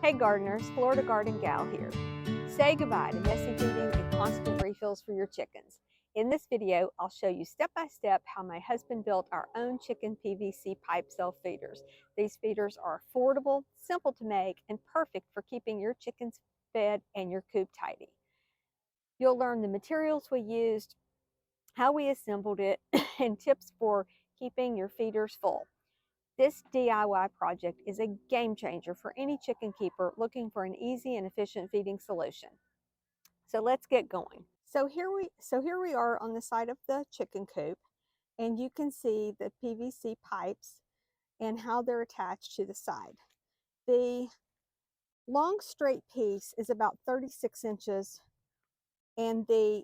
Hey gardeners, Florida Garden Gal here. Say goodbye to messy feeding and constant refills for your chickens. In this video, I'll show you step by step how my husband built our own chicken PVC pipe self feeders. These feeders are affordable, simple to make, and perfect for keeping your chickens fed and your coop tidy. You'll learn the materials we used, how we assembled it, and tips for keeping your feeders full. This DIY project is a game changer for any chicken keeper looking for an easy and efficient feeding solution. So let's get going. So here we are on the side of the chicken coop, and you can see the PVC pipes and how they're attached to the side. The long straight piece is about 36 inches, and the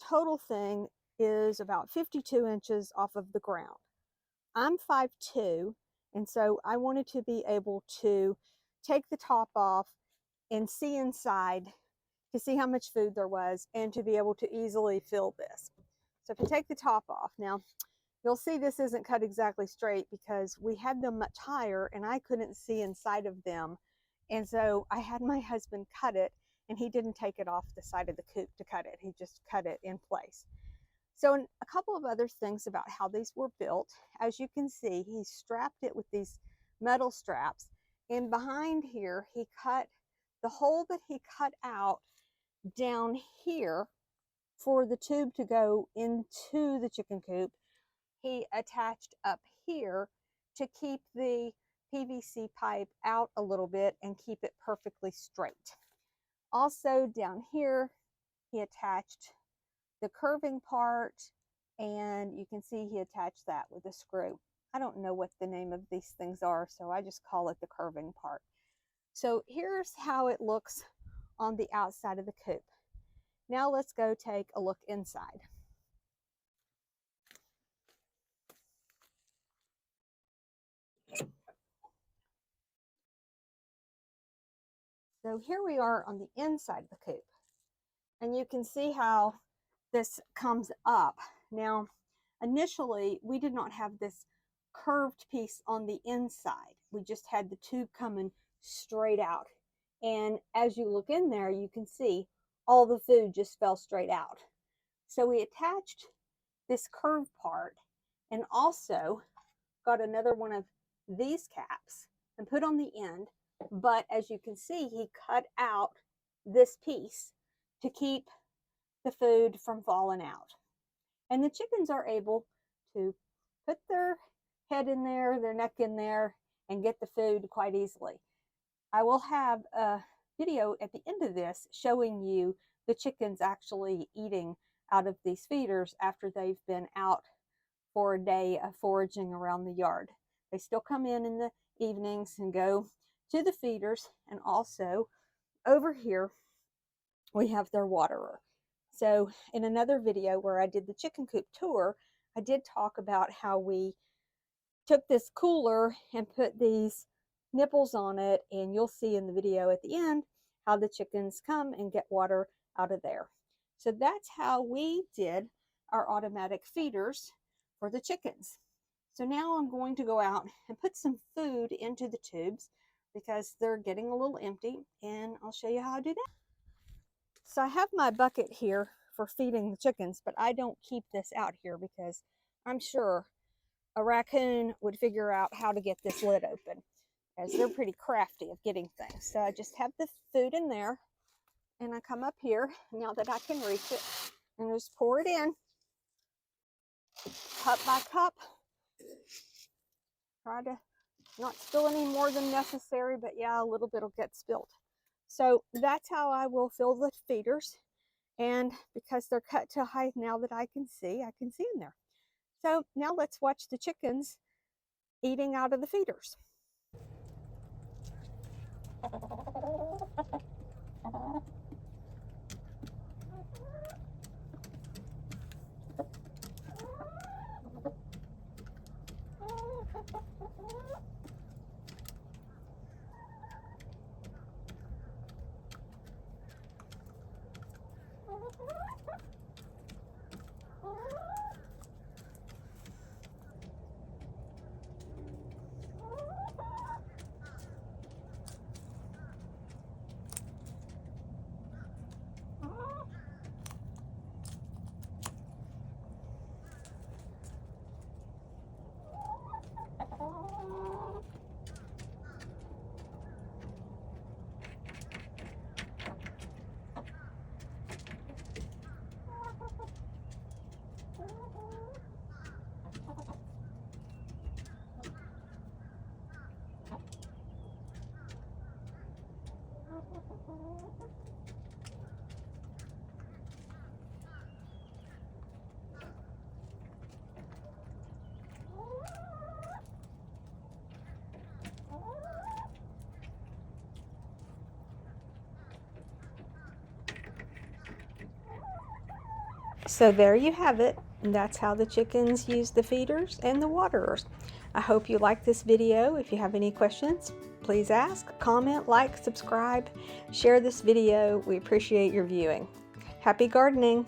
total thing is about 52 inches off of the ground. I'm 5'2", and so I wanted to be able to take the top off and see inside to see how much food there was and to be able to easily fill this. So if you take the top off, now you'll see this isn't cut exactly straight because we had them much higher and I couldn't see inside of them. And so I had my husband cut it, and he didn't take it off the side of the coop to cut it. He just cut it in place. So a couple of other things about how these were built. As you can see, he strapped it with these metal straps, and behind here he cut the hole that he cut out down here for the tube to go into the chicken coop. He attached up here to keep the PVC pipe out a little bit and keep it perfectly straight. Also down here he attached the curving part, and you can see he attached that with a screw. I don't know what the name of these things are, so I just call it the curving part. So here's how it looks on the outside of the coop. Now let's go take a look inside. So here we are on the inside of the coop, and you can see how this comes up. Now, initially, we did not have this curved piece on the inside. We just had the tube coming straight out. And as you look in there, you can see all the food just fell straight out. So we attached this curved part and also got another one of these caps and put on the end. But as you can see, he cut out this piece to keep the food from falling out. And the chickens are able to put their head in there, their neck in there, and get the food quite easily. I will have a video at the end of this showing you the chickens actually eating out of these feeders after they've been out for a day of foraging around the yard. They still come in the evenings and go to the feeders, and also over here we have their waterer. So in another video where I did the chicken coop tour, I did talk about how we took this cooler and put these nipples on it, and you'll see in the video at the end how the chickens come and get water out of there. So that's how we did our automatic feeders for the chickens. So now I'm going to go out and put some food into the tubes because they're getting a little empty, and I'll show you how I do that. So I have my bucket here for feeding the chickens, but I don't keep this out here because I'm sure a raccoon would figure out how to get this lid open, as they're pretty crafty of getting things. So I just have the food in there, and I come up here now that I can reach it and just pour it in cup by cup. Try to not spill any more than necessary, but yeah, a little bit will get spilled. So that's how I will fill the feeders. And because they're cut to height now that I can see in there. So now let's watch the chickens eating out of the feeders. So there you have it. And that's how the chickens use the feeders and the waterers. I hope you like this video. If you have any questions, please ask, comment, like, subscribe, share this video. We appreciate your viewing. Happy gardening!